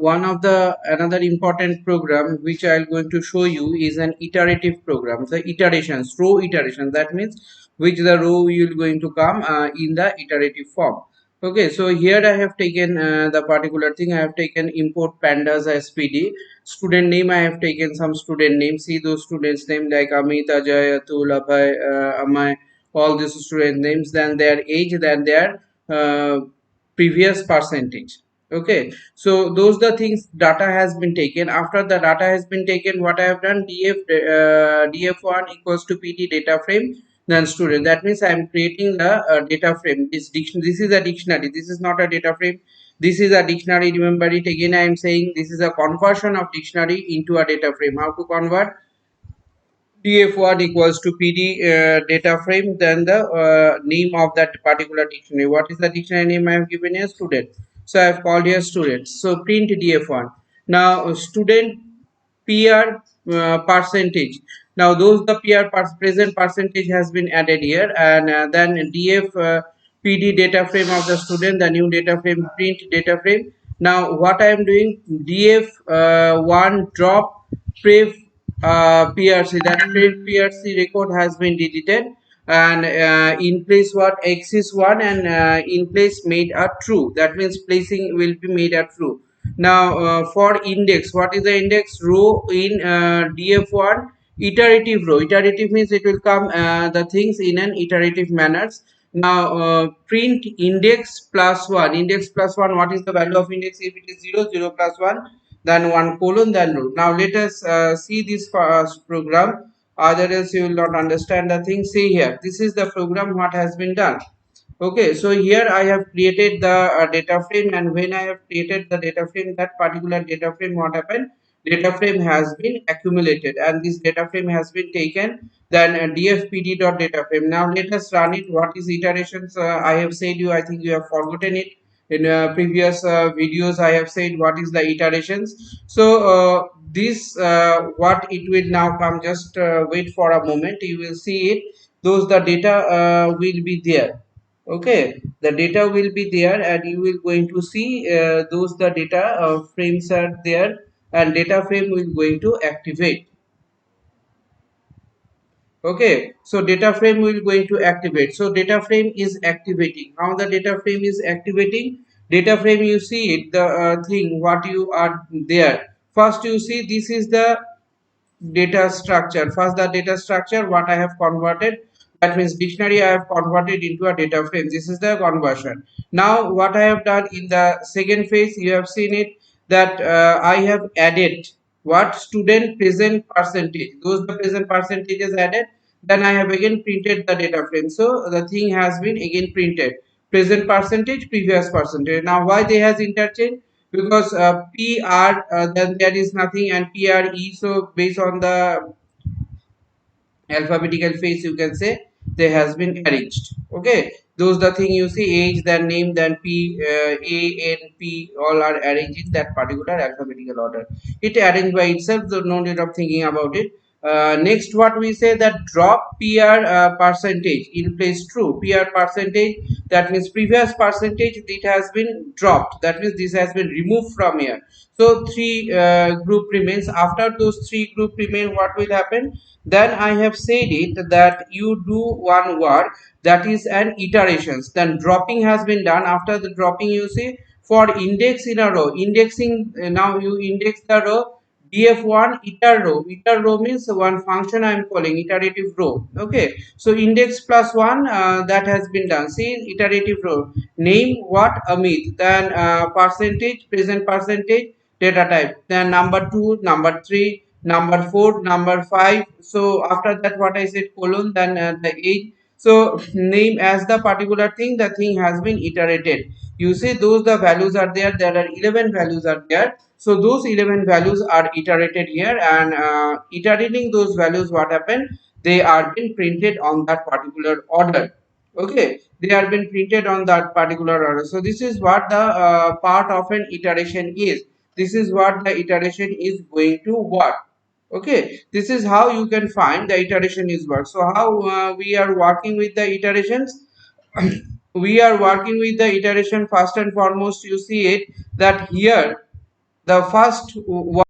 one of the another important program which I'm going to show you is an iterative program. The iterations, row iteration. That means which the row will going to come in the iterative form. Okay, so here I have taken the particular thing. I have taken import pandas as PD. Student name, I have taken some student name. See those students name like Amit, Ajay, Atul, Abhay, Amay, all these student names. Then their age, then their previous percentage. Okay, so those the things data has been taken. After the data has been taken, what I have done, df1 equals to pt data frame, then student. That means I am creating the data frame. This is a dictionary, this is not a data frame, this is a dictionary. Remember it again, I am saying this is a conversion of dictionary into a data frame. How to convert? df1 equals to pd data frame, then the name of that particular dictionary. What is the dictionary name I have given here? Student. So I have called here students. So print df1. Now student PR percentage. Now those the present percentage has been added here, and then df pd data frame of the student, the new data frame, print data frame. Now what I am doing, df one drop pref PRC, that PRC record has been deleted, and in place what X is 1, and in place made a true. That means placing will be made a true. Now for index, what is the index? Row in df1 iterative row. Iterative means it will come the things in an iterative manners. Now print index plus 1. Index plus 1, what is the value of index? If it is 0, 0 plus 1, then 1 colon, then row. Now let us see this program, otherwise you will not understand the thing. See here, this is the program what has been done. Okay, so here I have created the data frame, and when I have created the data frame, that particular data frame, what happened, data frame has been accumulated, and this data frame has been taken, then dfpd dot data frame. Now let us run it. What is iterations? I have said you, I think you have forgotten it. In previous videos I have said what is the iterations. So this what it will now come, just wait for a moment, you will see it. Those the data will be there. Okay, the data will be there, and you will going to see those the data frames are there, and data frame will going to activate. Okay, so data frame will going to activate. So data frame is activating. How the data frame is activating? Data frame, you see it, the thing what you are there. First you see this is the data structure. First the data structure what I have converted, that means dictionary I have converted into a data frame. This is the conversion. Now what I have done in the second phase, you have seen it, that I have added what, student present percentage. Those the present percentages added, then I have again printed the data frame. So the thing has been again printed, present percentage, previous percentage. Now why they has interchange? Because PR, then there is nothing, and PRE, so based on the alphabetical phase you can say they has been arranged. Okay, those the thing you see, age, then name, then p a n p, all are arranged in that particular alphabetical order. It arranged by itself, so no need of thinking about it. Next what we say, that drop pr percentage in place true. Pr percentage, that means previous percentage, it has been dropped, that means this has been removed from here. So three group remains. After those three group remain, what will happen? Then I have said it that you do one work, that is an iterations. Then dropping has been done. After the dropping, you see, for index in a row, indexing, now you index the row, df1 iter row means one function I am calling iterative row. Okay, so index plus 1, that has been done. See, iterative row name what, Amit, then percentage, present percentage, data type, then number 2, number 3, number 4, number 5. So after that what I said, colon, then the age. So name as the particular thing, the thing has been iterated. You see those the values are there, there are 11 values are there. So those 11 values are iterated here, and iterating those values, what happened, they are been printed on that particular order. Okay, they are been printed on that particular order. So this is what the part of an iteration is. This is what the iteration is going to work. Okay, this is how you can find the iteration is work. So how we are working with the iterations? We are working with the iteration. First and foremost, you see it, that here The first one